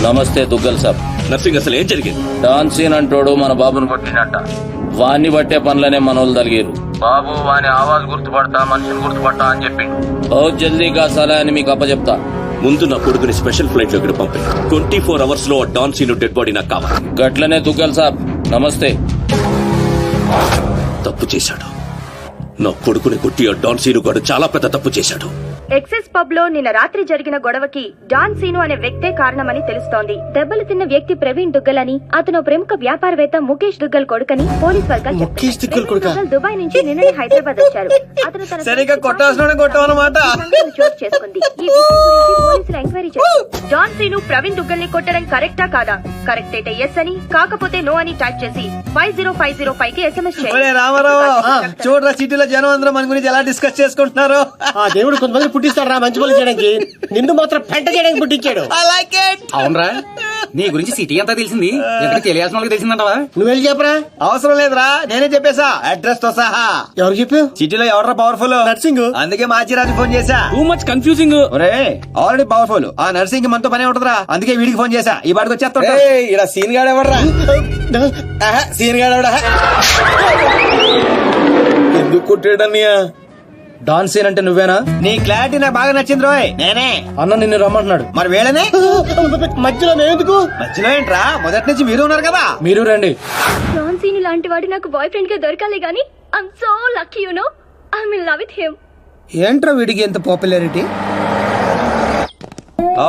నమస్తే దుగ్గల్ సాబ్. నర్సింగ్ అసలు ఏం జరిగింది? డాన్ సీన్ అంటోడు మన బాబును కొట్టినట్ట. వాణ్ణి బట్టే పనులనే మనోళ్ళు తలిగారు. బాబు వాని ఆవాజ్ గుర్తుపడతా, మనిషిని గుర్తుపడతా అని చెప్పిండు. బహుత్ జల్దీగా సలహా అని మీకు అప్పచెప్తా. ముందు నా కొడుకుని స్పెషల్ ఫ్లైట్ లో ఇక్కడ పంపి 24 hours లో డాన్ సీను డెడ్ బాడీ నాకు కావాలి. గట్లనే దుగ్గల్ సాబ్. నమస్తే. తప్పు చేశాడు. నా కొడుకుని కొట్టి ఆ డాన్ సీను గాడు చాలా పెద్ద తప్పు చేశాడు. ఎక్సెస్ పబ్ లో నిన్న రాత్రి జరిగిన గొడవకి డాన్ సీను అనే వ్యక్తే కారణమని తెలుస్తోంది. దెబ్బలు తిన్న వ్యక్తి ప్రవీణ్ దుగ్గల్ అని, అతను ప్రముఖ వ్యాపారవేత్త ముఖేష్ దుగ్గల్ కొడుకని పోలీస్ వర్గాలు చెప్తున్నాయి. దుబాయ్ నుంచి నిన్ననే హైదరాబాద్ వచ్చారు. అతను తన చోటు చేసుకుంది. ఈ విషయం గురించి పోలీసులు ఎంక్వైరీ చేశారు. డాన్ సీను ప్రవీణ్ దుగ్గల్ ని కొట్టడం కరెక్టా కాదా? కరెక్ట్ అయితే ఎస్ అని, కాకపోతే నో అని టైప్ చేసి 50505 కి SMS చేయండి. చూడరా సిటీలో జనం అందరూ మన గురించి ఎలా డిస్కస్ చేసుకుంటున్నారు. దేవుడు కొంతమంది పుట్టిస్తాడు రా మంచి పనులు చేయడానికి, నిన్ను మాత్రం పెంట చేయడానికి పుట్టించాడు. అవునరా, నీ గురించి సిటీ అంతా తెలిసింది. ఎక్కడ తెలియాల్సిన వాళ్ళకి తెలిసిందంటవా? నువ్వు వెళ్ళి చెప్పరా. అవసరం లేదురా, నేనే చెప్పేశా అడ్రస్ తో సహా. ఎవరు చెప్పు? సిటీలో ఎవడరా పవర్ఫుల్? నర్సింగ్. అందుకే మాచిరాజు ఫోన్ చేశా. Too much confusing. ఒరే ఆల్రెడీ పవర్ఫుల్ ఆ నర్సింగ్ మనతో పనే ఉంటదిరా, అందుకే వీడికి ఫోన్ చేశా. ఈ బాడికి వచ్చేస్తా. ఇలా సీన్ గాడు ఎవర్రా? సీన్ గాడు ఎవడా? ఎందుకు కొట్టాడన్నయ్య? డాన్ సీన్ అంటే నువ్వేనా? నీ క్లారిటీ నాకు బాగా నచ్చింది రోయ్. నేనే. అన్న నిన్ను రమ్మంటున్నాడు. మరి వేళనే మధ్యలో నేనెందుకు? మధ్యలో ఏంట్రా, మొదటి నుంచి మీరు ఉన్నారు కదా. మీరు రండి. డాన్ సీను లాంటి వాడు నాకు బాయ్ ఫ్రెండ్ గా దొరకాలి గానీ I'm so lucky you know. I'm in love with him. ఏంట్రా వీడికి ఎంత పాపులారిటీ?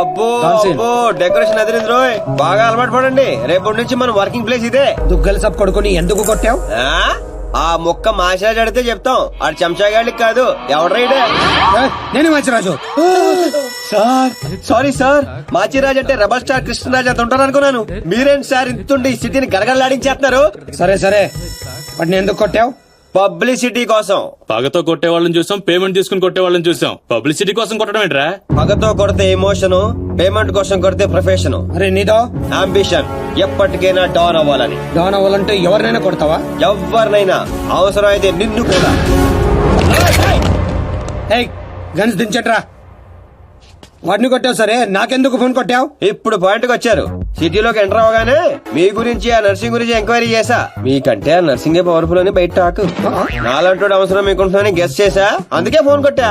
అబ్బో అబ్బో డెకరేషన్ అదిరింది రోయ్. బాగా అలవాటు పడండి, రేపటి నుంచి మన వర్కింగ్ ప్లేస్ ఇదే. దుగ్గల సబ్ కొడుకుని ఎందుకు కొట్టావు? ఆ మొక్క మాషాజ్ అడితే చెప్తాం, ఆడు చెంచాగాడికి కాదు. ఎవడ్రైడే? నేను Manchiraju. Sir sorry sir, Machiraj అంటే రెబల్ స్టార్ కృష్ణరాజ్ అంత ఉంటారు అనుకున్నాను. మీరేంటి సార్ ఇంతుండి ఈ సిటీని గడగడలాడించేస్తున్నారు? సరే సరే, వాడిని ఎందుకు కొట్టావు? పబ్లిసిటీ కోసం. పగతో కొట్టే వాళ్ళని చూసాం, పేమెంట్ తీసుకుని కొట్టే వాళ్ళని చూసాం. పబ్లిసిటీ కోసం కొట్టడం ఏంట్రా? పగతో కొడితే ఎమోషన్, పేమెంట్ కోసం కొడితే ప్రొఫెషన్, అరే నీదో అంబిషన్ ఎప్పటికైనా డాన్ అవ్వాలని. డాన్ అవ్వాలంటే ఎవరినైనా కొడతావా? ఎవరినైనా, అవసరం అయితే నిన్ను కూడా. ఏయ్ గన్స్ దించట్రా. వాడిని కొట్టావు సరే, నాకెందుకు ఫోన్ కొట్టావు? ఇప్పుడు పాయింట్ కి వచ్చారు. సిటీలోకి ఎంటర్ అవగానే మీ గురించి ఆ నర్సింగ్ గురించి ఎంక్వైరీ చేశా. మీకంటే ఆ నర్సింగే పవర్ఫుల్ అని బయట టాక్. నాలంటూ అవసరం మీకుంటుందని గెస్ చేశా, అందుకే ఫోన్ కొట్టా.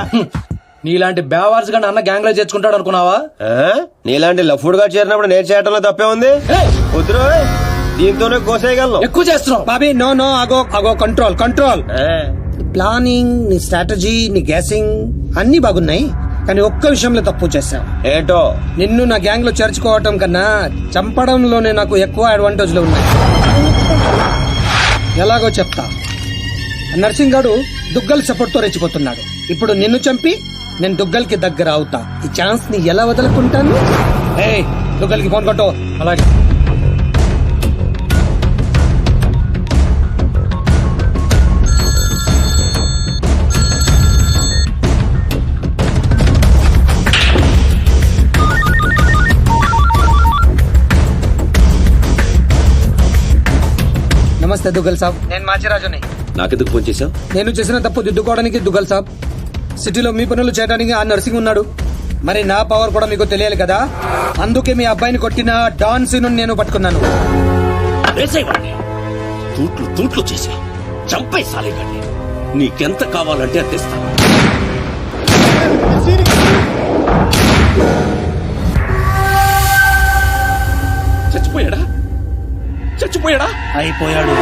నీలాంటి బేవార్స్ గా అన్న గ్యాంగ్ లో చేర్చుకుంటాడు అనుకున్నావా? నీలాంటి లఫ్డ్ గా చేరినప్పుడు నేను చేయటంలో తప్పే ఉంది. వద్దురో, దీంతోనే కోసేయగలను. ఎక్కువ చేస్తున్నావు బాబీ. నో నో, అగో అగో, కంట్రోల్ కంట్రోల్. ప్లానింగ్, నీ స్ట్రాటజీ, నీ గ్యాసింగ్ అన్ని బాగున్నాయి, కానీ ఒక్క విషయంలో తప్పు చేశావు. ఏంటో? నిన్ను నా గ్యాంగ్ లో చేర్చుకోవటం కన్నా చంపడంలోనే నాకు ఎక్కువ అడ్వాంటేజ్లు ఉన్నాయి. ఎలాగో చెప్తా. నర్సింగ్ గాడు దుగ్గల్ సపోర్ట్ తో రెచ్చిపోతున్నాడు. ఇప్పుడు నిన్ను చంపి నేను దుగ్గల్ కి దగ్గర అవుతా. ఈ ఛాన్స్ ని ఎలా వదులుకుంటాను? ఏయ్ దుగ్గల్ కి ఫోన్ కొట్టు. అలాగే. నమస్తే దుగ్గల్ సాబ్, నేను మాచిరాజుని. నాకెందుకు ఫోన్ చేశావు? నేను చేసిన తప్పు దిద్దుకోవడానికి దుగ్గల్ సాబ్. సిటీలో మీ పనులు చేయడానికి ఆ నర్సింగ్ ఉన్నాడు. మరి నా పవర్ కూడా మీకు తెలియాలి కదా, అందుకే మీ అబ్బాయిని కొట్టిన డాన్ సీను నేను పట్టుకున్నాను. తూట్లు తూట్లు చేసి చంపేసాలేకండి. నీకెంత కావాలంటే అందిస్తాను. చచ్చిపోయాడా? చచ్చిపోయాడా? అయిపోయాడు.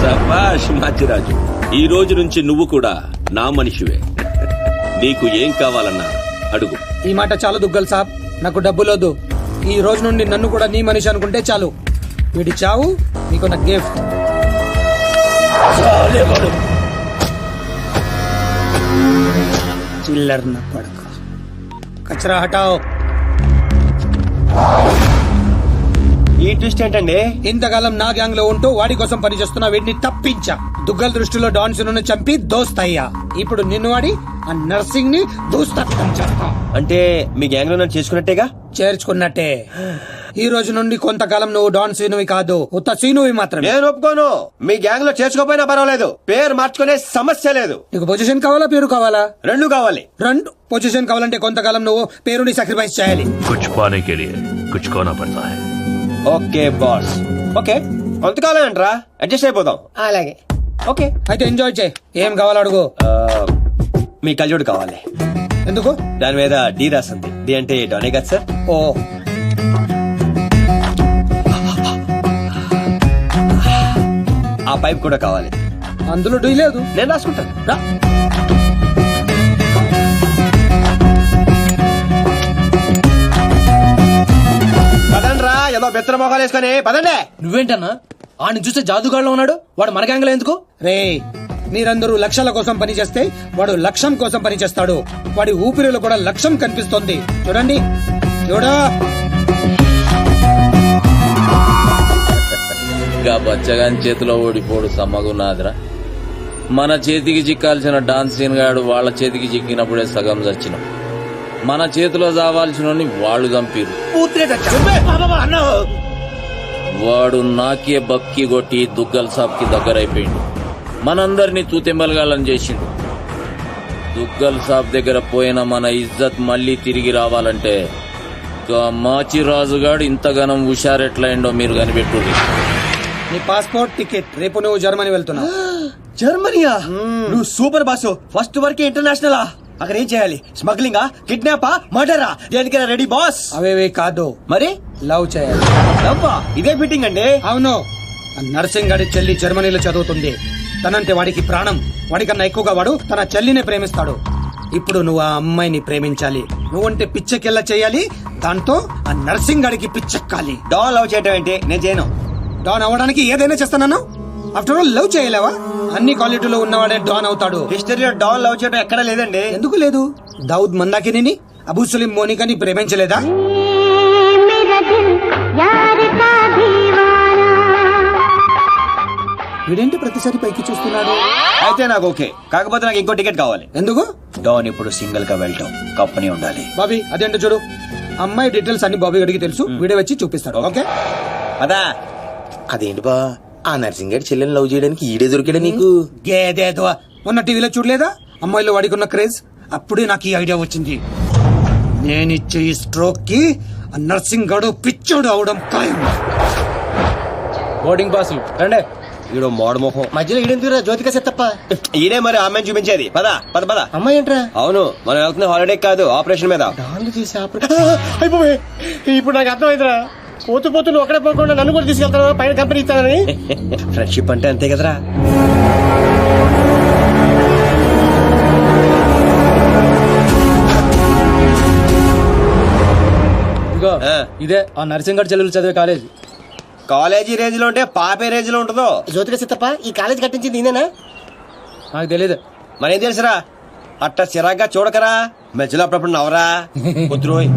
శభాష్ మాచిరాజు, ఈ రోజు నుంచి నువ్వు కూడా నా మనిషివే. నీకు ఏం కావాలన్నా అడుగు. ఈ మాట చాలు దుగ్గల్ సాబ్, నాకు డబ్బులోదు. ఈ రోజు నుండి నన్ను కూడా నీ మనిషి అనుకుంటే చాలు. వీడి చావు నీకు నా గిఫ్ట్. చిల్లర్ నా పడక. కచరా హటాओ. ఈ ట్విస్ట్ ఏంటండి? ఇంతకాలం నా గ్యాంగ్ లో ఉంటూ వాడి కోసం పనిచేస్తున్న వీడిని తప్పించా. దుగ్గల్ దృష్టిలో డాన్ సీనుని చంపి దోస్త్ అయ్యా. ఇప్పుడు నిన్ను వాడి ఆ నర్సింగ్ ని దూస్తత్వం చేస్తా. అంటే మీ గ్యాంగ్ లో నన్ను చేసుకున్నట్టేగా? చేర్చుకున్నట్టే. ఈ రోజు నుండి కొంతకాలం నువ్వు డాన్ సీనువి కాదు, ఉత్త సీనువి మాత్రమే. నేను ఒప్పుకోను. మీ గ్యాంగ్ లో చేర్చుకోపోయినా పర్వాలేదు, పేరు మార్చుకునే సమస్య లేదు. నీకు పొజిషన్ కావాలా, పేరు కావాలా? రెండు కావాలి. రెండు. పొజిషన్ కావాలంటే కొంతకాలం నువ్వు పేరుని సాక్రిఫైస్ చేయాలి. कुछ पाने के लिए कुछ खोना पड़ता है. Okay boss. ఓకే, కొంతకాలం అంటరా, అడ్జస్ట్ అయిపోదాం. అలాగే. ఓకే. అయితే ఎంజాయ్ చేయి. ఏం కావాలో అడుగు. మీ కళ్ళజోడు కావాలి. ఎందుకు? దాని మీద డి రాసింది. డి అంటే డోనే కదా సార్. ఓ, ఆ పైప్ కూడా కావాలి. అందులో డీ లేదు. నేను రాసుకుంటాను. రా. పదండి రా, ఏదో బెత్తర మొఖాలు వేసుకొని పదండి. నువ్వేంటన్నా ఆయన చూస్తే జాదుగాడులో ఉన్నాడు, వాడు మన గ్యాంగ్ లో ఎందుకు? రే, మీరందరూ లక్ష్యాల కోసం పని చేస్తే వాడు లక్ష్యం కోసం పని చేస్తాడు. వాడి ఊపిరిలో కూడా లక్ష్యం కనిపిస్తోంది. చూడండి, చూడా. ఇంకా బచ్చగాని చేతిలో ఓడిపోడు సమ్మగున్నాదిరా. మన చేతికి చిక్కాల్సిన డాన్స్ సీన్ గాడు వాళ్ళ చేతికి చిక్కినప్పుడే సగం చచ్చినాం. మన చేతిలో చావాల్సిన వాళ్ళు చంపిరు. వాడు నాకే బక్కి కొట్టి దుగ్గల్ సాబ్ కి దగ్గరైపోయిండు. మనందరినీ తూతెంబలగాళ్ళని చేసిండు. దుగ్గల్ సాబ్ దగ్గర పోయిన మన ఇజ్జత్ మళ్ళీ తిరిగి రావాలంటే మాచిరాజుగాడు ఇంతగానం హుషారెట్లయిండో మీరు కనిపెట్టుర్రి. నీ పాస్పోర్ట్, టికెట్. రేపు నువ్వు జర్మనీ వెళ్తున్నావు. జర్మనీయా? నువ్వు సూపర్ బాసు. ఫస్ట్ వరకే ఇంటర్నేషనలా? అక్కడ ఏం చేయాలి? స్మగ్లింగా, కిడ్నాపా, మర్డరా? దేనికైనా రెడీ బాస్. అవేవే కాదు, మరి లవ్ చేయాలి. అబ్బా, ఇదే ఫిట్టింగ్ అండి. అవును. ఆ నర్సింగ్ గాడి చెల్లి జర్మనీలో చదువుతుంది. తనంటే వాడికి ప్రాణం. వాడికన్నా ఎక్కువగా వాడు తన చెల్లినే ప్రేమిస్తాడు. ఇప్పుడు నువ్వు ఆ అమ్మాయిని ప్రేమించాలి. నువ్వంటే పిచ్చెకెళ్ళ చేయాలి. దాంతో ఆ నర్సింగ్ గాడికి పిచ్చెక్కాలి. డాన్ లవ్ చేయటం ఏంటి? నేను చేయను. డాన్ అవ్వడానికి ఏదైనా చేస్తాను. ఆఫ్టర్ ఆల్ లవ్ చేయలేవా? అన్ని క్వాలిటీలో ఉన్నవాడే డాన్ అవుతాడు. హిస్టరీలో డాన్ లవ్ చేయడం ఎక్కడా లేదండి. ఎందుకు లేదు? దావుద్ మందాకిని, అబూ సలీం మోనికాని ప్రేమించలేదా? వీడేంటి ప్రతిసారి పైకి చూస్తున్నాడు? అయితే నాకు ఓకే. కాకపోతే నాకు ఇంకో టికెట్ కావాలి. ఎందుకు? డాన్ ఇప్పుడు సింగిల్ గా వెళ్ళటం, కంపెనీ ఉండాలి. బాబీ, అదేంటో చూడు. అమ్మాయి డీటెయిల్స్ అన్ని బాబీ గడికి తెలుసు. వీడే వచ్చి చూపిస్తాడు. ఓకే అదా? అదేంటి బా, ఆ నర్సింగ్ గారి చెల్లెని లవ్ చేయడానికి ఈడే దొరికాడా నీకు? గేదేదో మొన్న టీవీలో చూడలేదా అమ్మాయిలో వాడికున్న క్రేజ్? అప్పుడే నాకు ఈ ఐడియా వచ్చింది. నేనిచ్చే ఈ స్ట్రోక్ కి ఆ నర్సింగ్ గడు పిచ్చోడు అవడం ఖాయం. బోర్డింగ్ పాసులు రండే. ఈడో మోడ ముఖం. మధ్యలో ఈడెందుకురా జ్యోతిక సెత్తప్ప? ఈడే మరి అమ్మాయిని చూపించేది. పద పద పద. అమ్మాయి ఏంట్రా? అవును, మనం వెళ్తున్న హాలిడే కాదు, ఆపరేషన్ మీద. డాన్లు చేసి అయిపోయి ఇప్పుడు నాకు అర్థమైందిరా. పోతూ పోతూ నువ్వు ఒక్కడే పోకుండా నన్ను కూడా తీసుకెళ్తాను పైన కంపెనీ ఇస్తానని. ఫ్రెండ్షిప్ అంటే అంతే కదరా. ఇదిగో ఆ. ఇదే ఆ నర్సింగ్ గారి చెల్లెలు చదివే కాలేజ్. కాలేజీ రేంజ్ లో ఉంటే పాపే రేంజ్ లో ఉంటుందో. జ్యోతిక సెత్తప్ప ఈ కాలేజ్ కట్టించింది నేనేనా? నాకు తెలియదు. మరేం తెలుసురా? అట్ట చిరాగ్గా చూడకరా, మధ్యలో అప్పుడప్పుడు నవరా. కుదురోయ్.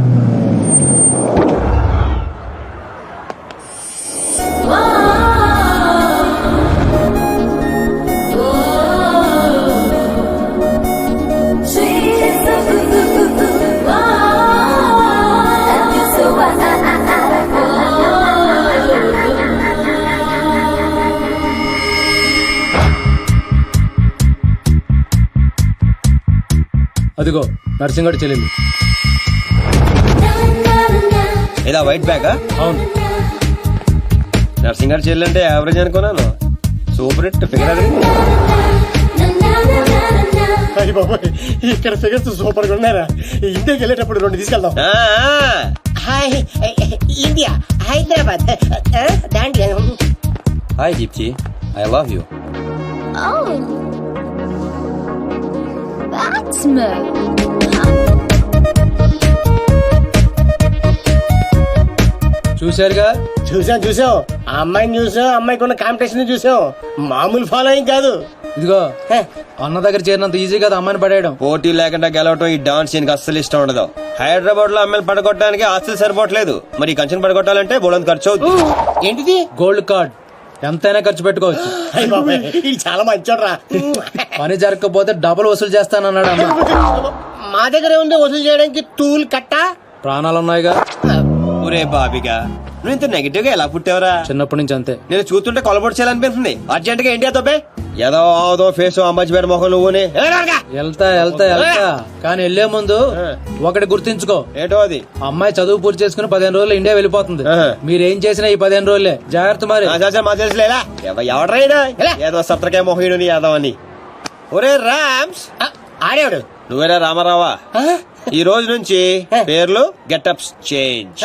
అదిగో నర్సింగ్ గారి చెల్లెలు. ఏదా వైట్ బ్యాగ్? అవును. నర్సింగ్ గారు చెల్లంటే యావరేజ్ అనుకున్నాను. సూపర్ హిట్ ఫిగర్ అది. అయ్య బాబోయ్, ఇక్కడ ఫిగర్స్ సూపర్ గా ఉన్నారా? ఇంటికి వెళ్ళేటప్పుడు రెండు తీసుకెళ్దాం. Hi India, Hyderabad. Dandiya. Hi Deepti, I love you. Oh, that's me. చూశారుగా? చూసాం. ఆ అమ్మాయిని చూసాం, అమ్మాయికి ఉన్న కాంపిటీషన్ చూసాం. మామూలు ఫాలోయింగ్ కాదు. ఇదిగో అన్న దగ్గర చేరినంత ఈజీ కదా అమ్మాయిని పడేయడం. పోటీ లేకుండా గెలవటం ఈ డాన్స్ సీన్ కి అస్సలు ఇష్టం ఉండదు. హైదరాబాద్ లో అమ్మాయిలు పడగొట్టడానికి ఆస్తులు సరిపోవట్లేదు. మరి ఈ కంచెను పడగొట్టాలంటే బోలంత ఖర్చు అవుతుంది. ఏంటిది? Gold card. ఎంతైనా ఖర్చు పెట్టుకోవచ్చు. అయ్య బాబాయ్, ఇది చాలా మంచోడ్రా. పని జరగకపోతే డబుల్ వసూలు చేస్తానన్నాడు అన్న. మా దగ్గర ఉంది వసూలు చేయడానికి టూల్ కట్ట. ప్రాణాలు ఉన్నాయిగా. ఒరే బాబిగా, నువ్వు ఇంత నెగిటివ్ గా ఎలా పుట్టావురా? చిన్నప్పటి నుంచి అంతే. నేను చూస్తుంటే కొలబొట్టు చేయాలనిపిస్తుంది. అర్జెంట్ గా ఇండియా తోపే ఏదో ఆదో ఫేస్ అమ్మాయి పేరు మొహం నువ్వునే. వెళ్తా కానీ వెళ్లే ముందు ఒకటి గుర్తించుకో. ఏటో అది? అమ్మాయి చదువు పూర్తి చేసుకుని 15 రోజులు ఇండియా వెళ్ళిపోతుంది. మీరేం చేసినా ఈ 15 రోజులే జాగ్రత్త. మరి మా తెలుసులేలా ఎవడ్రైనా ఏదో సత్రకాయ మొహీడు యాదవ్ అని. ఒరే రామ్స్, ఆడేవాడు నువ్వేరా రామారావా? ఈ రోజు నుంచి పేర్లు గెటప్స్ చేంజ్.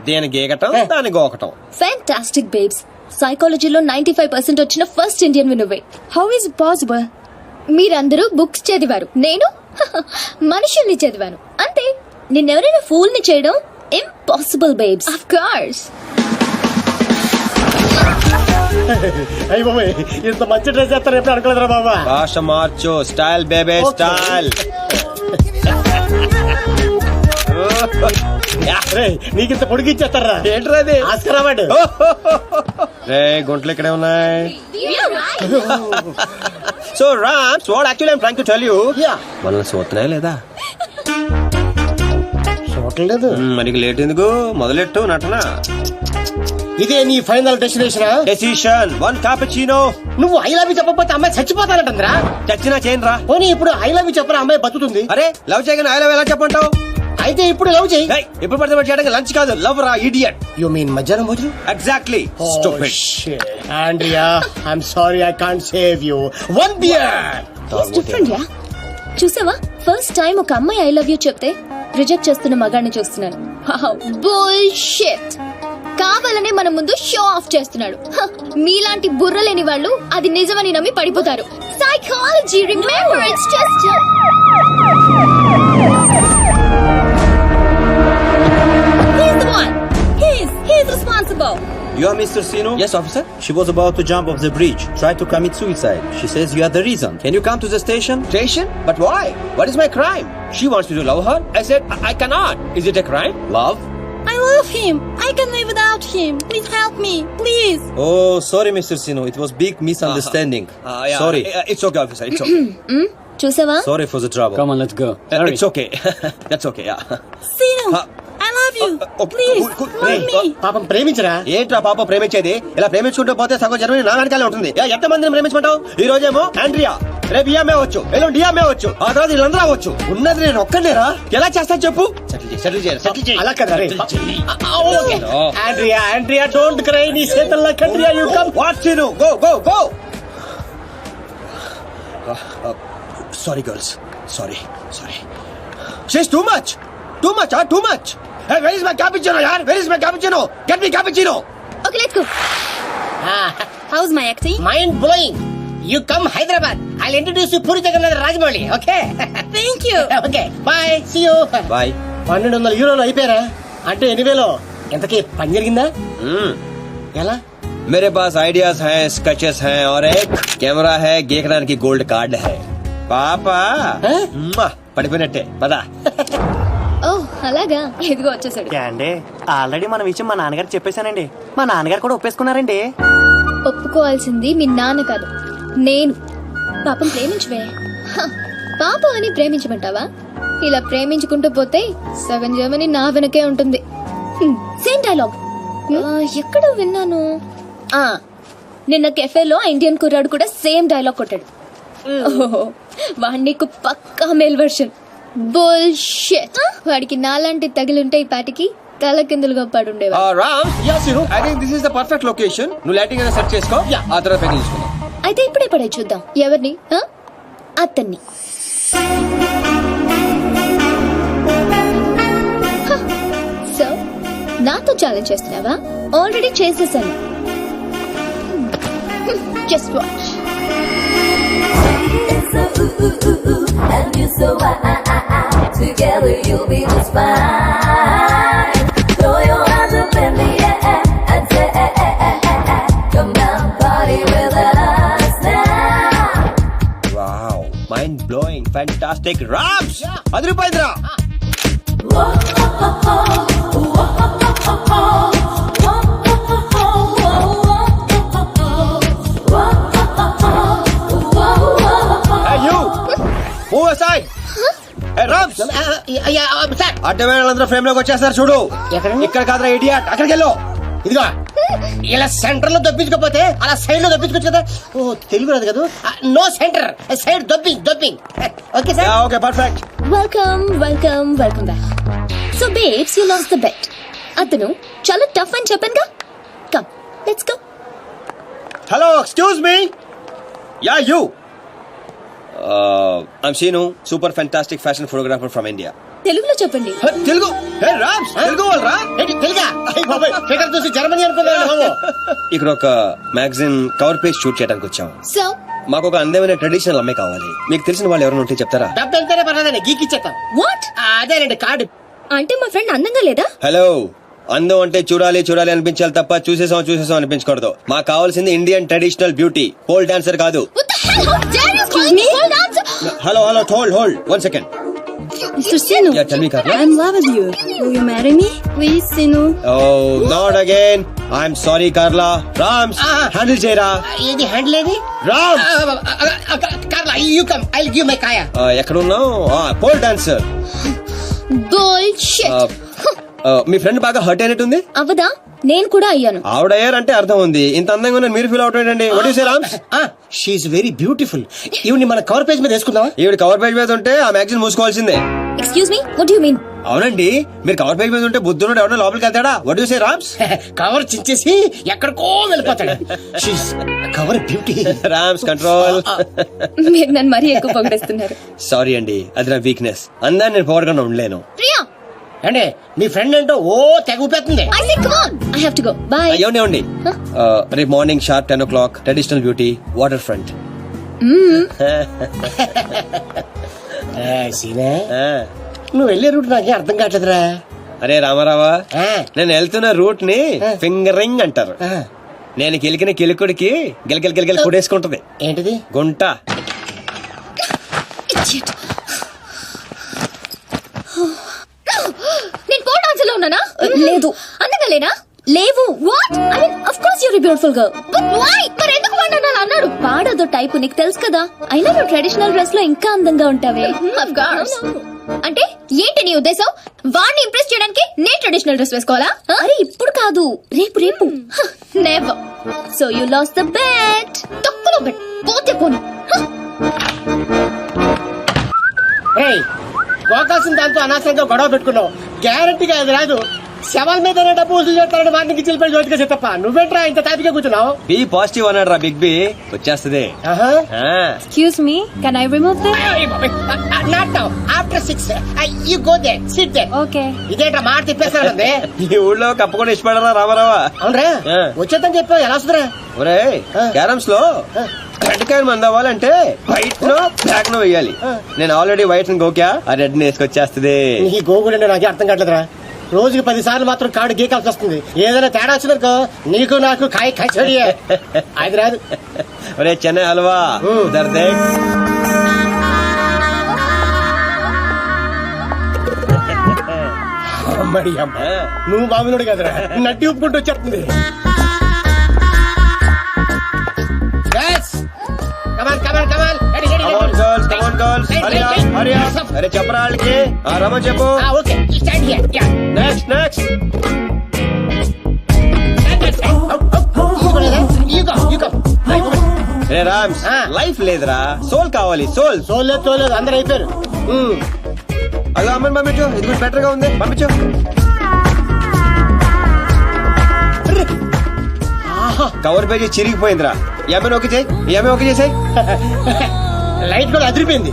దేని గీకటం దాని గోకటం. Fantastic babes. సైకాలజీలో 95% వచ్చిన ఫస్ట్ ఇండియన్ నువ్వే. How is possible? మీరందరూ బుక్స్ చదివారు, నేను మనుషుల్ని చదివాను. అంతే. నిన్నెవరైనా ఫూల్ ని చేయడం ఇంపాసిబుల్ బేబ్స్. Of course. అయ్యి బాబాయ్, ఇంత మంచి డ్రెస్ చేస్తారు ఎప్పుడు అనుకోలేదురా బాబా. భాష మార్చు, స్టైల్ బేబే స్టైల్. నీకింత పొడిగిచ్చేస్తారా? ఏంట్రా అది? Oscar award. రే గుంటలు ఇక్కడే ఉన్నాయి. So Rams, what actually I'm trying to tell you, మనల్ని చూస్తున్నాయా లేదా? చూడలేదు. మనకి లేట్ ఎందుకు, మొదలెట్టు నటన. ఇదే నీ ఫైనల్ డెస్టినేషన్? Decision 1 cappuccino. నువ్వు ఐ లవ్ యూ చెప్పకపోతే అమ్మాయి చచ్చిపోతానంటుందిరా. చచ్చినా చేయను రా. పోనీ ఇప్పుడు ఐ లవ్ యూ చెప్పరా, అమ్మాయి బతుకుతుంది. అరే లవ్ చేయగానే ఐ లవ్ ఎలా చెప్పంటావు? అయితే ఇప్పుడు లవ్ చేయి. ఎప్పుడు పడితే చేయడానికి లంచ్ కాదు, లవ్ రా ఇడియట్. యు మీన్ మధ్యాహ్నం భోజనం? Exactly. Stupid. Andrea, I'm sorry, I can't save you. One beer. Different yeah. చూసావా, ఫస్ట్ టైం ఒక అమ్మాయి ఐ లవ్ యూ చెప్తే రిజెక్ట్ చేస్తున్న మగాడిని చూస్తున్నాను. బుల్షిట్. కావాలనే మన ముందు షో ఆఫ్ చేస్తున్నాడు. మీలాంటి బుర్ర లేని వాళ్ళు అది నిజమని నమ్మి పడిపోతారు. Psychology, remember, it's just he's the one. He's responsible. You are Mr. Sino? Yes, officer. She was about to jump off the bridge, tried to commit suicide. She says you are the reason. Can you come to the station? Station? But why? What is my crime? She wants me to love her. I said I cannot. Is it a crime? Love? I love him. I can live without him. Please help me, please. Oh, sorry, Mr. Sino. It was big misunderstanding. Yeah. Sorry. It's okay, officer. It's okay. చూసావా? Sorry for the trouble. Come on, let's go. It's okay. That's okay. Yeah. Sino, I love you. Please, love me. పాపం ప్రేమించరా. ఏంట్రా పాప ప్రేమించేది? ఇలా ప్రేమించుకుంటూ పోతే సగం Germany నా వెనకాలే ఉంటుంది. ఎంత మందిని ప్రేమించమంటావు? ఈ రోజేమో ఆండ్రియా, రేపు ఈఎంఏ వచ్చు, ఎల్లుండి డిఎంఏ వచ్చు, ఆ తర్వాత వీళ్ళందరూ అవ్వచ్చు. ఉన్నది నేను ఒక్కనేరా? ఎలా చేస్తా చెప్పు? సెటిల్ చేయి. అలా కదా రే. ఓకే. Andrea, don't cry. నీ చేతల్లో కండ్రియా, you come. What scene? Go. Sorry girls. Sorry. She's too much. Hey, where is my cappuccino, yaar? Where is my cappuccino? Get me cappuccino. Okay, let's go. How's my acting? Mind blowing. You come Hyderabad. I'll introduce you Puri Jagannadh Rajamouli. Okay. Thank you. Okay, bye, see you. Bye. 1200 యూరోలు అయిపోయారా? అంటే 8,000. ఎంతకీ పని జరిగిందా? ఎలా? मेरे पास ideas हैं, sketches हैं और एक कैमरा है, गेकरान की गोल्ड कार्ड है. పాపా పడిపోయినట్టే పదా. ఓ అలాగా, ఇదిగో వచ్చేసాడు. అండి ఆల్రెడీ మన విషయం మా నాన్నగారు చెప్పేశానండి. మా నాన్నగారు కూడా ఒప్పేసుకున్నారండి. ఒప్పుకోవాల్సింది మీ నాన్న కాదు, నేను. పాపం ప్రేమించవే. పాపం అని ప్రేమించమంటావా? ఇలా ప్రేమించుకుంటూ పోతే సగం జర్మనీ నా వెనకే ఉంటుంది. సేమ్ డైలాగ్ ఎక్కడో విన్నాను. నిన్న కెఫేలో ఇండియన్ కుర్రాడు కూడా సేమ్ డైలాగ్ కొట్టాడు. వాడి నీకు పక్కా మేల్ వర్షన్. బుల్షిట్. వాడికి నాలాంటి తగిలింటే ఈ పాటికి తల కిందులుగా పడుండేవా. I think this is the perfect location. నువ్వు లైటింగ్ అయినా సెట్ చేసుకో, ఆ తర్వాత పైకి తీసుకుందాం. అయితే ఇప్పుడే పడే చూద్దాం. ఎవరిని? అతన్ని. సో నాతో ఛాలెంజ్ చేస్తున్నావా? ఆల్రెడీ చేసేసాను. Just watch. And you so together you'll be just fine. Throw your hands up in the air and say, come down, party with us now. Wow, mind blowing, fantastic. Rams, అది రూపాయిరా. అడ్డమైన frame లోకి వచ్చేస్తారు చూడు. ఇక్కడ కాదురా idiot, అక్కడికి వెళ్ళు. ఇదిగో ఇలా సెంటర్ లో దొప్పించకపోతే అలా సైడ్ లో దొప్పించుకోవచ్చు కదా. ఓ తెలుగు రాదు కదా. నో సెంటర్, సైడ్ దొప్పింగ్. Okay sir. Okay perfect. Welcome back. So babes you lost the bet. అతను చాలా టఫ్ అని చెప్పానుగా. Come let's go. Hello excuse me. Yeah you. I'm Seenu, super fantastic fashion photographer from India. తెలుగులో చెప్పండి. తెలుగు. హే రామ్స్, తెలుగు వాళ్ళరా? తెలుగా? బాబాయ్ figure చూసి జర్మనీ అనుకున్నాను. ఇక్కడ ఒక మ్యాగజైన్ కవర్ పేజ్ షూట్ చేయడానికి వచ్చాం. సో మాకు ఒక అందమైన ట్రెడిషనల్ అమ్మాయి కావాలి. మీకు తెలిసిన వాళ్ళు ఎవరైనా ఉంటే చెప్తారా? డబ్బు ఎంతైనా పర్లేదండి, గీకిచ్చేస్తాం. వాట్? అదేనండి కార్డు. అంటే మా ఫ్రెండ్ అందంగా లేదా? హలో, అందం అంటే చూడాలి అనిపించాలి తప్ప చూసేసాం అనిపించకూడదు. మాకు కావాల్సింది Indian traditional beauty, pole dancer కాదు. What the hell? How dare you call me pole dancer? Hello hold 1 second. Mr. Sinu, Yeah, tell me, Carla. I'm in love with you. Will you marry me? Please, Sinu. Oh, not again. I'm sorry, Carla. Rams, handle చేయరా. ఇది handle ఏది? Rams, Carla you come, I will give my కాయా. ఎక్కడున్నావు? Pole dancer. Bullshit. మీ friend బాగా hurt అయినట్టుంది. అవదా? నేను కూడా అయ్యాను. ఆవిడయ్యారంటే అర్థం ఉంది. ఇంత అందంగా ఉన్న మీరు ఫీల్ అవుతాడండి. What you say Rams? She's very beautiful. ఈవిని మన కవర్ పేజ్ మీద వేసుకుందామా? ఈవిడ కవర్ పేజ్ మీద ఉంటే ఆ magazine మూసుకోవాల్సిందే. Excuse me, what do you mean? అవునండి, మీరు కవర్ పేజ్ మీద ఉంటే బుద్ధుడు ఎవరైనా లోపలికి వెళ్తాడా? What you say Rams? Cover చించేసి ఎక్కడికో వెళ్ళిపోతాడు. She's cover beauty. Rams control. మీరు నన్ను మరీ ఎక్కువ పొగిడేస్తున్నారు. సారీ అండి, అది నా వీక్నెస్. అందాన్ని నేను పోగొట్టకుండా ఉండలేను. ప్రియా, అంటే మీ ఫ్రెండ్ ఏంటో ఓ తెగ ఊపేస్తుంది. I say come on. I have to go. Bye. ఏమండి రేపు morning sharp 10 o'clock traditional beauty waterfront. సీనే, నువ్వు వెళ్ళే రూట్ నాకే అర్థం కావట్లేదురా. అరే రామారావా, నేను వెళ్తున్న రూట్ ని ఫింగరింగ్ అంటారు. నేను కిలికిన కిలుకుడికి గిలగిల కొడేసుకుంటది. ఏంటిది? గుంట. Idiot. నేను పోల్ డాన్సర్ లో ఉన్నానా? లేదు. అందంగా లేనా? లేవు. What? I mean of course you're beautiful girl. But why? మరి ఎందుకు వాడు అన్నాడు? వాడదో టైపు, నీకు తెలుసు కదా. అయినా నువ్వు ట్రెడిషనల్ డ్రెస్ లో ఇంకా అందంగా ఉంటావే. Of course. అంటే ఏంటి నీ ఉద్దేశం? వాడిని ఇంప్రెస్ చేయడానికి నేను ట్రెడిషనల్ డ్రెస్ వేసుకోవాలా? అరే ఇప్పుడు కాదు, రేపు. Never. So you lost the bet. తక్కువ బెట్. పోతే పోనీ. ఏయ్, పోకాల్సిన దాంతో అనవసరంగా గొడవ పెట్టుకున్నావు. గ్యారంటీగా అది రాదు. శవాల మీద డబ్బు వసూలు చేస్తారని వాటిని గిచ్చిలు పెళ్లి చోటుగా చెప్తా. నువ్వేంట్రా ఇంత తాపిగా కూర్చున్నావు? బి పాజిటివ్ అన్నాడు రా బిగ్ బి. వచ్చేస్తుంది. Excuse me, can I remove this? Not now. After 6, you go there. Sit there. Okay. ఇదేంట్రా మాట తిప్పేస్తానండి. ఈ ఊళ్ళో కప్పకుండా ఇష్టపడరా రామారావా? అవునరా? వచ్చేద్దని చెప్పావు, ఎలా వస్తుందిరా? ఒరే, క్యారమ్స్ లో రెడ్ కాయిన్ మంది అవ్వాలంటే వైట్ నో బ్లాక్ నో వేయాలి. నేను ఆల్రెడీ వైట్ గోక్యా, ఆ రెడ్ ని వేసుకొచ్చేస్తుంది. నీ గోగులు నాకే అర్థం కావట్లేదురా. రోజుకి 10 సార్లు మాత్రం కార్డు గీకాల్సి వస్తుంది. ఏదైనా తేడా వచ్చిందనుకో నీకు నాకు కాయ కచోడి. అది రాదు. ఒరే చెన్నై హల్వా, దర్దే. అమ్మడి అమ్మ, నువ్వు బాగున్నాడు కదరా, నట్టి ఉప్పుకుంటూ వచ్చేస్తుంది. అరే చెప్పరా వాళ్ళకి. రమ చెప్పు. నెక్స్ట్ రే రామ్స్, లైఫ్ లేదురా, సోల్ కావాలి. సోల్ లేదు, అందరూ అయిపోయారు. అలా అమ్మని పంపించు, ఇది కూడా బెటర్ గా ఉంది, పంపించు. కవర్ పేజీ చిరిగిపోయిందిరా. ఏమైనా ఓకే చేసాయి. లైట్ కూడా అదిరిపోయింది.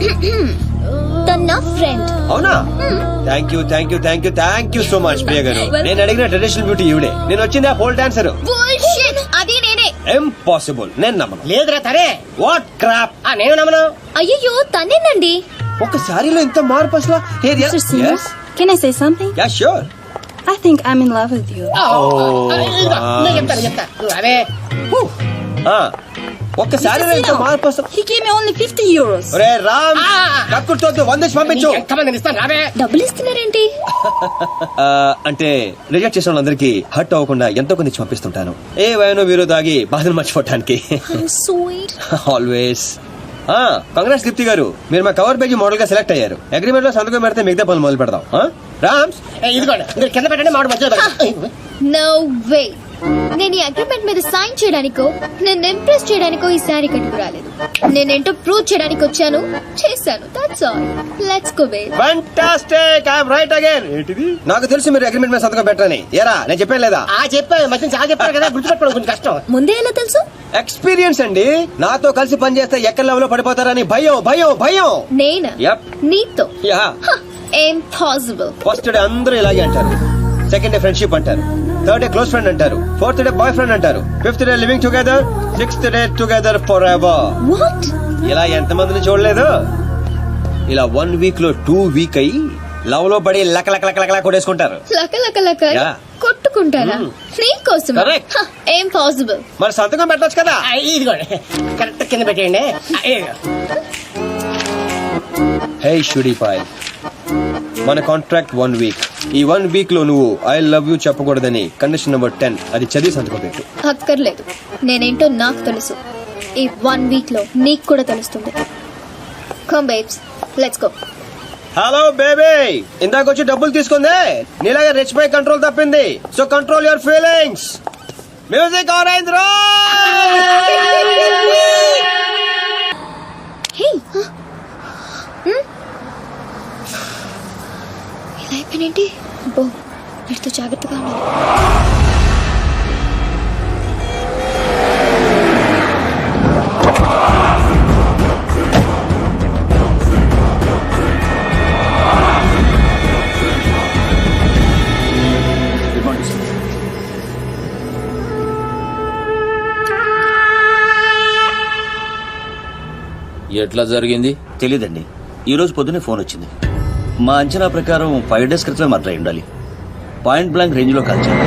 నా ఫ్రెండ్. అవునా? Thank you so much Priya గారు. నేను అడిగిన ట్రెడిషనల్ బ్యూటీ ఈవిడే. నేను వచ్చింది ఆ పోల్ డాన్సర్. అది నేనే. ఇంపాసిబుల్, నేను నమ్మను. లేదురా తనే. What crop. నేను నమ్మను. అయ్యో తనేనండి. ఒక సారీలో ఇంత మార్పు అసలు. Can I say something? Yeah, sure. I think I'm in love with you. చెప్తా. అవే ఒక్క సారీలో ఇంత మార్పు అసలు. He gave me only 50 euros. ఒరే రామ్, కక్కుడుతో 100 పంపించు. ఎంతమంది ఇస్తాను రావే. డబ్బులు ఇస్తున్నారేంటి? అంటే రిజెక్ట్ చేసిన వాళ్ళందరికీ హర్ట్ అవ్వకుండా ఎంతో కొంత ఇచ్చి పంపిస్తుంటాను. ఏ వయనో వీరో తాగి బాధను మర్చిపోవటానికి. Sweet. ఆల్వేస్. కంగ్రాట్స్ దీప్తి గారు, మీరు మా కవర్ పేజీ మోడల్ గా సెలెక్ట్ అయ్యారు. అగ్రిమెంట్ లో సంతకం పెడితే మిగతా పనులు మొదలు పెడదాం. రామ్స్, ఇదిగోండి, మీరు కింద పెట్టండి, మామిడి మధ్యలో పెట్టండి. No way. నేను ఈ అగ్రిమెంట్ మీద సైన్ చేయడానికో నేను ఇంప్రెస్ చేయడానికో ఈ శారీ కట్టుకు రాలేదు. నేనేంటో ప్రూవ్ చేయడానికి వచ్చాను, చేశాను. That's all. Let's go babe. Fantastic, I am right again. ఏంటిది? నాకు తెలుసు మీరు అగ్రిమెంట్ మీద సంతకం పెట్టరని. ఏరా నేను చెప్పాను లేదా? చెప్పాను, మధ్య చాలా చెప్పారు కదా, గుర్తుపెట్టుకోవడం కొంచెం కష్టం. ముందే ఎలా తెలుసు? ఎక్స్పీరియన్స్ అండి. నాతో కలిసి పనిచేస్తే ఎక్కడ లెవెల్ లో పడిపోతారని భయం భయం భయం. నేనా? Yep. నీతో? యా. ఇంపాసిబుల్. ఫస్ట్ డే అందరూ ఇలాగే అంటారు, సెకండ్ డే ఫ్రెండ్షిప్ అంటారు, థర్డ్ డే క్లోజ్ ఫ్రెండ్ అంటారు, ఫోర్త్ డే బాయ్ ఫ్రెండ్ అంటారు, fifth day living together, sixth day together for ever. What? ఇలా ఎంతమందిని చూడలేదు? ఇలా 1 వీక్ లో 2 వీక్ అయ్యి లవ్ లో పడి లక లక లక లక కొట్టేసుకుంటారు. లక లక లక Yeah. కొట్టుకుంటారా? నీకోసం? Correct. ఇంపాసిబుల్. మరి సంతకం పెట్టొచ్చు కదా. ఇదిగోండి, కరెక్ట్ కింద పెట్టేయండి. హే షుడీపాయ్, మన కాంట్రాక్ట్ 1 వీక్. ఈ 1 వీక్ లో నువ్వు ఐ లవ్ యూ చెప్పకూడదని కండిషన్ నెంబర్ 10 అది చదివి సంతకం పెట్టు. అక్కర్లేదు, నేనేంటో నాకు తెలుసు. ఈ 1 వీక్ లో నీకు కూడా తెలుస్తుంది. Come babes, let's go. Hello baby, ఇందాక వచ్చి డబ్బులు తీసుకుందే నీలాగా రిచ్ పై కంట్రోల్ తప్పింది. So control your feelings. Music orange రో. హే, ఇలా అయిపోయినేంటి? బో, వీటితో జాగ్రత్తగా ఉండాలి. ఎట్లా జరిగింది? తెలీదండి, ఈ రోజు పొద్దునే ఫోన్ వచ్చింది. మా అంచనా ప్రకారం 5 days క్రితమే మర్డర్ అయి ఉండాలి. పాయింట్ బ్లాంక్ రేంజ్ లో కాల్చారు.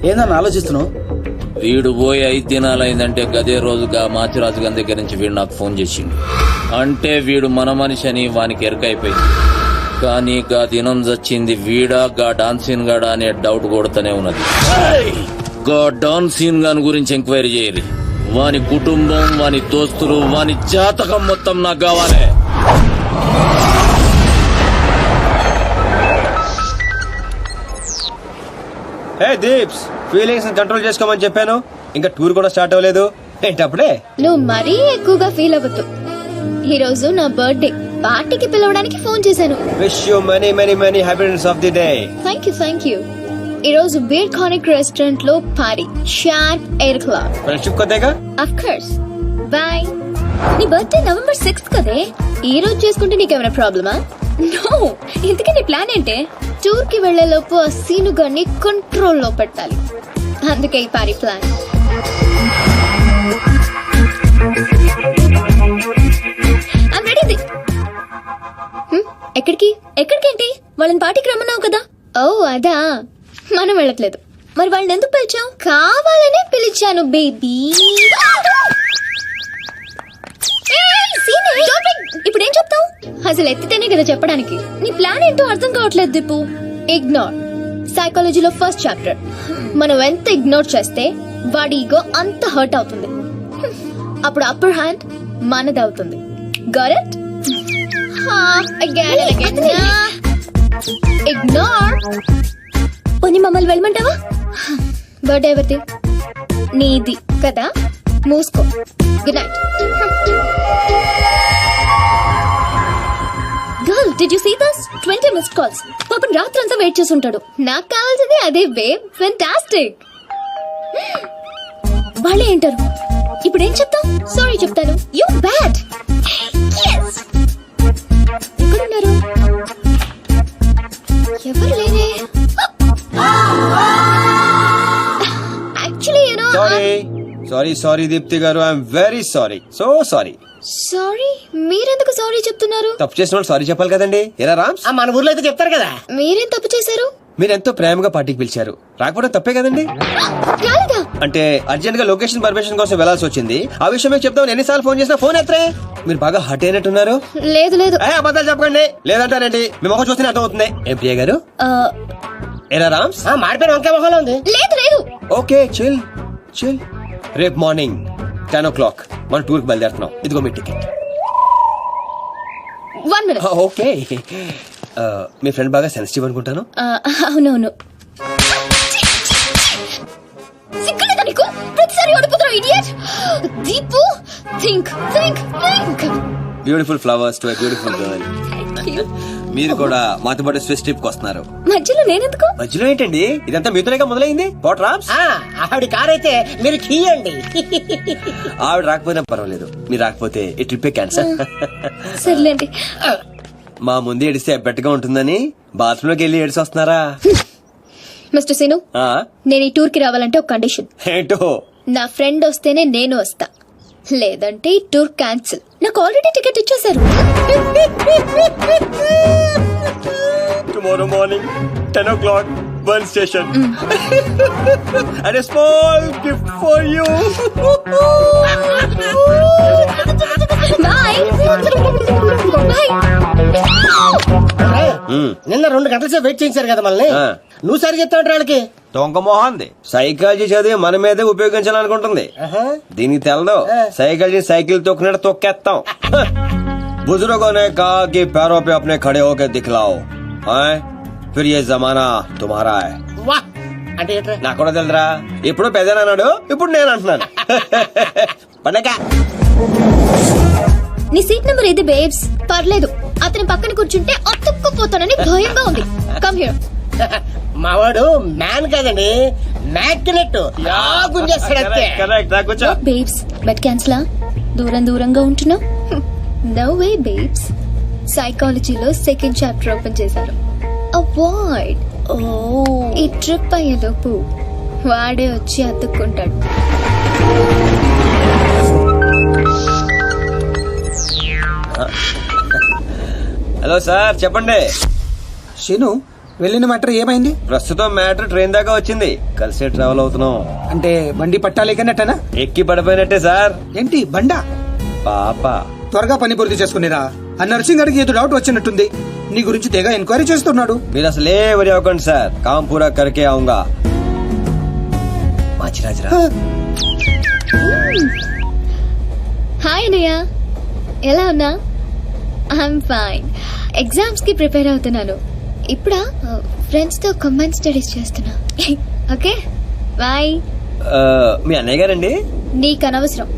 ఏందన్నా ఆలోచిస్తున్నావు? వీడు పోయి 5 దినాలైందంటే గదే రోజుగా మాచిరాజు గారి దగ్గర నుంచి వీడు నాకు ఫోన్ చేసిండు. అంటే వీడు మన మనిషి అని వానికి ఎరకైపోయింది. కానీ గా దినం చచ్చింది వీడా గా డాన్సీన్ గాడా అనే డౌట్ కొడుతూనే ఉన్నది. గా డాన్సీన్ గాని గురించి ఎంక్వైరీ చేయరు. వాని కుటుంబం, వాని దోస్తులు, వాని జాతకం మొత్తం నాకు కావాలి. హే దీప్స్, ఫీలింగ్స్ కంట్రోల్ చేసుకోమని చెప్పాను. ఇంకా టూర్ కూడా స్టార్ట్ అవ్వలేదు ఏంటప్పుడే? నువ్వు మరీ ఎక్కువగా ఫీల్ అవ్వద్దు. ఈ రోజు నా బర్త్డే పార్టీకి పిలవడానికి ఫోన్ చేశాను. Wish you many many many happiness of the day. Thank you, thank you. ఈ రోజు బీర్ కానిక్ రెస్టారెంట్ లో పార్టీ, షార్ప్ 8 o'clock. ఫ్రెండ్షిప్ కొద్దిగా. Of course. బై. నీ బర్త్డే November 6th కదే. ఈ రోజు చేసుకుంటే నీకేమైనా ప్రాబ్లమా? నో. ఇంతకీ నీ ప్లాన్ ఏంటే? టూర్ కి వెళ్లే లోపు ఆ సీను గారిని కంట్రోల్ లో పెట్టాలి. అందుకే ఈ పార్టీ ప్లాన్. I'm ready. ఎక్కడికి? ఎక్కడికేంటి? వాళ్ళని పార్టీకి రమ్మన్నావు కదా. ఓ అదా, మనం వెళ్ళట్లేదు. మరి వాళ్ళని ఎందుకు పిలిచావు? కావాలనే పిలిచాను బేబీ. ఇప్పుడు ఏం చెప్తావు? అసలు ఎత్తితేనే కదా చెప్పడానికి. నీ ప్లాన్ ఏంటో అర్థం కావట్లేదు దీపు. ఇగ్నోర్. సైకాలజీలో ఫస్ట్ చాప్టర్. మనం ఎంత ఇగ్నోర్ చేస్తే వాడి ఈగో అంత హర్ట్ అవుతుంది. అప్పుడు అప్పర్ హ్యాండ్ మనది అవుతుంది. Got it? ఇగ్నోర్. పోనీ మమ్మల్ని వెళ్ళమంటావా? బర్త్డే ఎవరిది? నీది కదా. మూసుకో. Good night. Girl, did you see this? 20 missed calls. పాపం రాత్రంతా వెయిట్ చేసి ఉంటాడు. నాకు కావాల్సింది అదే బేబ్. ఫెంటాస్టిక్. వాళ్ళే ఏంటారు. ఇప్పుడు ఏం చెప్తావు? సారీ చెప్తాను. You bad. yes. ఎక్కడున్నారు? ఎవరు లేరే. Actually you know. Sorry Deepti గారు, I'm very sorry. So sorry. Sorry? మీరెందుకు సారీ చెప్తున్నారు? తప్పు చేసిన వాళ్ళు సారీ చెప్పాలి కదండి. ఎరా రామ్స్, మన ఊర్లో అయితే చెప్తారు కదా. మీరేం తప్పు చేశారు? మీరెంతో ప్రేమగా పార్టీకి పిలిచారు, రాకపోవడం తప్పే కదండి. రాలేదా? అంటే అర్జెంట్ గా లొకేషన్ పర్మిషన్ కోసం వెళ్లాల్సి వచ్చింది. ఆ విషయం మీకు చెప్తామని ఎన్నిసార్లు ఫోన్ చేసినా ఫోన్ ఎత్తరే. మీరు బాగా హట్ అయినట్టున్నారు. లేదు లేదు. అబద్ధాలు చెప్పకండి. లేదంటారండి, మీ మొహం చూస్తేనే అర్థం అవుతుంది. ఏం ప్రియ గారు? ఎరా రామ్స్, మాడిపోయిన వంకాయ మొహంలో ఉంది. లేదు లేదు. Okay chill chill. రేపు మార్నింగ్ 10 o'clock మనం టూర్ కి బయలుదేరుతున్నాం. ఇదిగో మీ టికెట్. 1 minute. ఓకే. మీ ఫ్రెండ్ బాగా సెన్సిటివ్ అనుకుంటాను. అవునవును. మారి ఓడిపోతున్నావు idiot. Deepu think think think. Beautiful flowers to a beautiful girl. మీరు కూడా మాతో పాటు స్విస్ ట్రిప్ కి వస్తున్నారు. మధ్యలో నేనెందుకు? మధ్యలో ఏంటండి, ఇదంతా మీతోనేగా మొదలైంది. పోట్రామ్స్ ఆవిడ కార్ అయితే మీరు కీయండి. ఆవిడ రాకపోయినా పర్వాలేదు, మీరు రాకపోతే ఈ ట్రిప్పే క్యాన్సల్. సర్లేండి. మా ముందు ఏడిస్తే బెట్టగా ఉంటుందని బాత్రూమ్ లోకి వెళ్ళి ఏడిసి వస్తున్నారా? మిస్టర్ సీను, నేను ఈ టూర్ కి రావాలంటే ఒక కండిషన్. ఏంటో? నా ఫ్రెండ్ వస్తేనే నేను వస్తా, లేదంటే ఈ టూర్ క్యాన్సిల్. నాకు ఆల్రెడీ టికెట్ ఇచ్చేశారు. Tomorrow morning 10 o'clock, one station. And a small gift for you. Bye bye. నిన్న 2 గంటల సేపు వెయిట్ చేయించారు కదా మళ్ళీ. నువ్వు సరిగ్గా చెప్తాడు వాళ్ళకి. టొంక మొహంది సైకాలజీ చదివి మన మీదే ఉపయోగించాలనుకుంటుంది. దీనికి తెలదు సైకాలజీ సైకిల్ తొక్కినట్టు తొక్కేస్తాం. बुजुर्गों ने कहा कि पैरों पे अपने खड़े होकर दिखलाओ, फिर ये जमाना तुम्हारा है. వాహ్ అంటే ఏంట్రా? నాకు కూడా తెలుదురా, ఇప్పుడు పెద్దనాడు, ఇప్పుడు నేను అంటున్నాను. పండగ నీ సీట్ నెంబర్ ఇది బేబ్స్. పర్లేదు, అతని పక్కన కూర్చుంటే అతుక్కుపోతానని భయంగా ఉంది. Come here. మావాడు మ్యాన్ కాదండి, మ్యాగ్నెట్. గుంజేస్తాడు. కరెక్ట్. కూర్చో. బేబ్స్ బెట్ క్యాన్సిలా? దూరం దూరంగా ఉంటున్నావు. No way babes. సైకాలజీలో సెకండ్ చాప్టర్ ఓపెన్ చేశారు. అవాయిడ్. ఈ ట్రిప్ అయ్యేలోపు వాడే వచ్చి అతుక్కుంటాడు. హలో సార్, చెప్పండి. శీను, వెళ్ళిన మ్యాటర్ ఏమైంది? ప్రస్తుతం మ్యాటర్ ట్రైన్ దాకా వచ్చింది, కలిసే ట్రావెల్ అవుతున్నాం. అంటే బండి పట్టాలేకనట్టనా? ఎక్కి పడిపోయినట్టే సార్. ఏంటి బండా? పాప త్వరగా పని పూర్తి చేసుకునేరా. ఆ నర్సింగ్ గారికి ఏదో డౌట్ వచ్చినట్టుంది. నీ గురించి తెగ ఎంక్వైరీ చేస్తున్నాడు. మీరు అసలే వరి అవ్వకండి సార్, కామ్ పూరా కరికే ఆऊंगा. మాచిరాజరా. హాయ్ అన్నయ్య, ఎలా ఉన్నా? I'm fine. ఎగ్జామ్స్ కి ప్రిపేర్ అవుతున్నాను. ఇప్పుడా ఫ్రెండ్స్ తో కంబైన్ స్టడీస్ చేస్తున్నా. Okay bye. మీ అన్నయ్య గారండి? నీకు అనవసరం.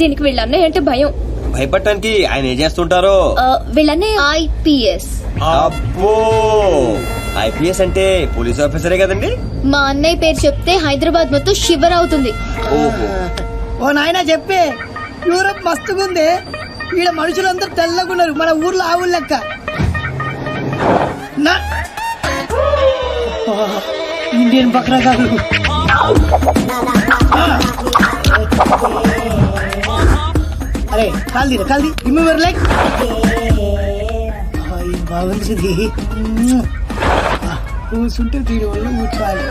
దీనికి వీళ్ళ అన్నయ్య అంటే భయం. భయపడటానికి ఆయన ఏం చేస్తుంటారో? వీళ్ళన్నయ్య ఐపీఎస్. అబ్బో, ఐపీఎస్ అంటే పోలీస్ ఆఫీసరే కదండి? మా అన్నయ్య పేరు చెప్తే హైదరాబాద్ మొత్తం షివర్ అవుతుంది. ఓ నాయనా చెప్పే, యూరప్ మస్తుగుంది. ఈడ మనుషులందరూ తెల్లగున్నారు, మన ఊర్లో ఆవులు లెక్క. ఇండియన్ బక్రా కాదు. అరే కాల్ది కాల్ది రిమూవర్ లైక్ బాగుంది. కూర్చుంటే దీని వల్ల కూర్చోవాలి.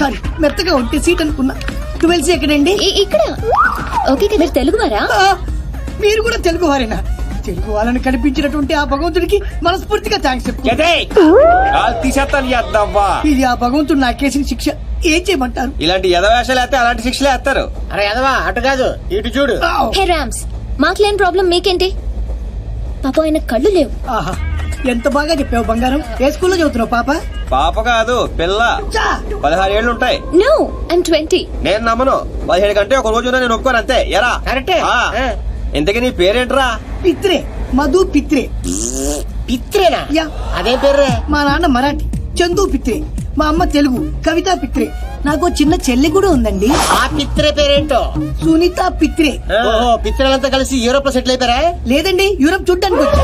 సారీ, మెత్తగా ఉంటే సీట్ అనుకున్నా. 12C ఎక్కడండి? ఇక్కడ. ఓకే, మీరు తెలుగు వారా? మీరు కూడా తెలుగు వారేనా? తెలుగు వాళ్ళని కనిపించినటువంటి ఆ భగవంతుడికి మనస్ఫూర్తిగా థ్యాంక్స్ చెప్పు. ఇది ఆ భగవంతుడు నాకేసిన శిక్ష. ఏం చేయమంటారు? ఇలాంటి యదవేషాలు వేస్తే అలాంటి శిక్షలు వేస్తారు. అరే యదవా, అటు కాదు ఇటు చూడు. హే రామ్స్, మాకు లేని ప్రాబ్లం మీకేంటి? పాప ఆయన కళ్ళు లేవు. ఆహా, ఎంత బాగా చెప్పావు బంగారం. ఏ స్కూల్లో చదువుతున్నావు పాప? పాప కాదు, పిల్ల. 16 ఏళ్ళు ఉంటాయి. No, I'm 20. నేను నమ్మను. 17 కంటే ఒక రోజు నేను ఒప్పుకోను, అంతే. ఎరా కరెక్టే. ఇంతకీ నీ పేరేంట్రా? పిత్రే, మధు పిత్రే. పిత్రేనా? యా, అదే పేర్రే. మా నాన్న మరాఠీ, చందు పిత్రే. మా అమ్మ తెలుగు, కవిత పిత్రే. నాకు చిన్న చెల్లి కూడా ఉందండి. ఆ పిత్రే పేరేంటో? సునీత పిత్రే. ఓహో, పిత్రేలంతా కలిసి యూరోప్ లో సెటిల్ అయిపోయారా? లేదండి, యూరోప్ చూడ్డానికి వచ్చా.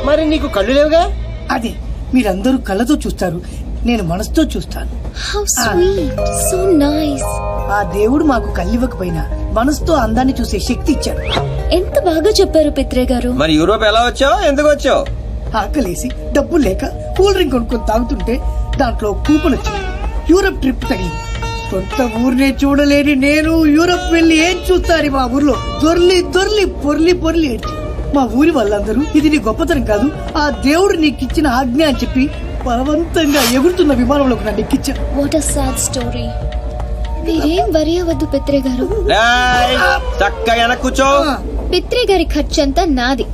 మరి నీకు కళ్ళు లేవుగా? అదే, మీరందరూ కళ్ళతో చూస్తారు, నేను మనసుతో చూస్తాను. How sweet, so nice. ఆ దేవుడు మాకు కళ్ళివ్వకపోయినా మనసుతో అందాన్ని చూసే శక్తి ఇచ్చాడు. ఎంత బాగా చెప్పారు పిత్రే గారు. మరి యూరోప్ ఎలా వచ్చావు, ఎందుకు వచ్చావు? ఆకలేసి డబ్బులు లేక కూల్ డ్రింక్ కొనుక్కొని తాగుతుంటే దాంట్లో కూపన్ వచ్చింది. యూరోప్ ట్రిప్ తగిలింది. సొంత ఊరినే చూడలేని నేను యూరోప్ వెళ్లి ఏం చూస్తాను? మా ఊర్లో దొర్లి దొర్లి పొర్లి పొర్లి ఏడ్చి మా ఊరి వాళ్ళందరూ ఇది నీ గొప్పతనం కాదు, ఆ దేవుడు నీకిచ్చిన ఆజ్ఞ అని చెప్పి బలవంతంగా ఎగురుతున్న విమానంలోకి నన్ను ఎక్కించారు. What a sad story. మీరేం వరి అవ్వద్దు పిత్రే గారు. చక్కగా కూర్చో. పిత్రే గారి ఖర్చంతా నాది.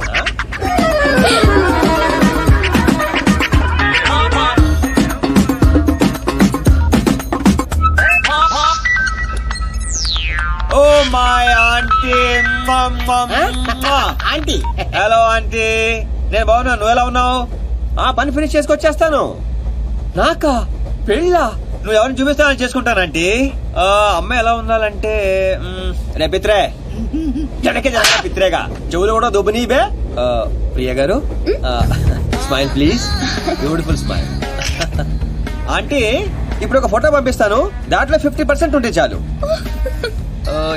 Oh my aunty. Aunty hello aunty, నేను బాగున్నా, నువ్వు ఎలా ఉన్నావు? పని ఫినిష్ చేసుకొచ్చేస్తాను. నాకా పెళ్ళా? నువ్వు ఎవరిని చూపిస్తానని చేసుకుంటానంటీ. అమ్మాయి ఎలా ఉండాలంటే రే పిత్రే, జనకే జనక పిత్రేగా, చెవులు కూడా దుబ్బనీబే. ప్రియ గారు smile please, beautiful smile. Aunty ఇప్పుడు ఒక ఫోటో పంపిస్తాను, దాంట్లో 50% ఉంటే చాలు.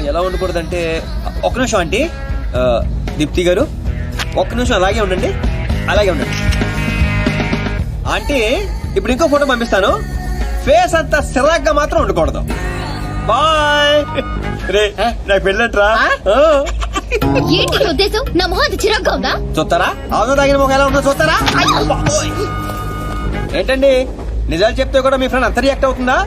ఎలా ఉండకూడదంటే ఒక్క నిమిషం ఆంటీ. దీప్తి గారు ఒక్క నిమిషం అలాగే ఉండండి, అలాగే ఉండండి. ఆంటీ ఇప్పుడు ఇంకో ఫోటో పంపిస్తాను, ఫేస్ అంతా సిరాగ్గా మాత్రం ఉండకూడదు. బాయ్. రే నాకు పెళ్ళట్రా. ఏంటి ఉద్దేశం? నా మొహం అంత చిరాగ్గా ఉందా? చూస్తారా ఆవును తాగిన మొక్క ఎలా ఉందో చూస్తారా? ఏంటండి నిజాలు చెప్తే కూడా మీ ఫ్రెండ్ అంత రియాక్ట్ అవుతుందా?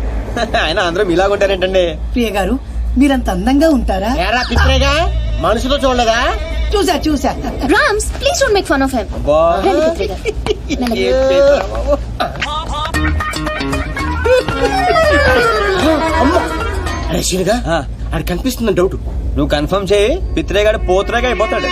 ఆయన అందరూ మీలాగుంటారేంటండి? ప్రియ గారు మీరంత అందంగా ఉంటారా? ఏరా పిత్రేగా, మనుషుతో చూడలేదా? చూసా Rams, please don't make fun of him. అది కనిపిస్తుందని డౌట్. నువ్వు కన్ఫర్మ్ చేయి, పిత్రేగాడు పోతురేగా అయిపోతాడు.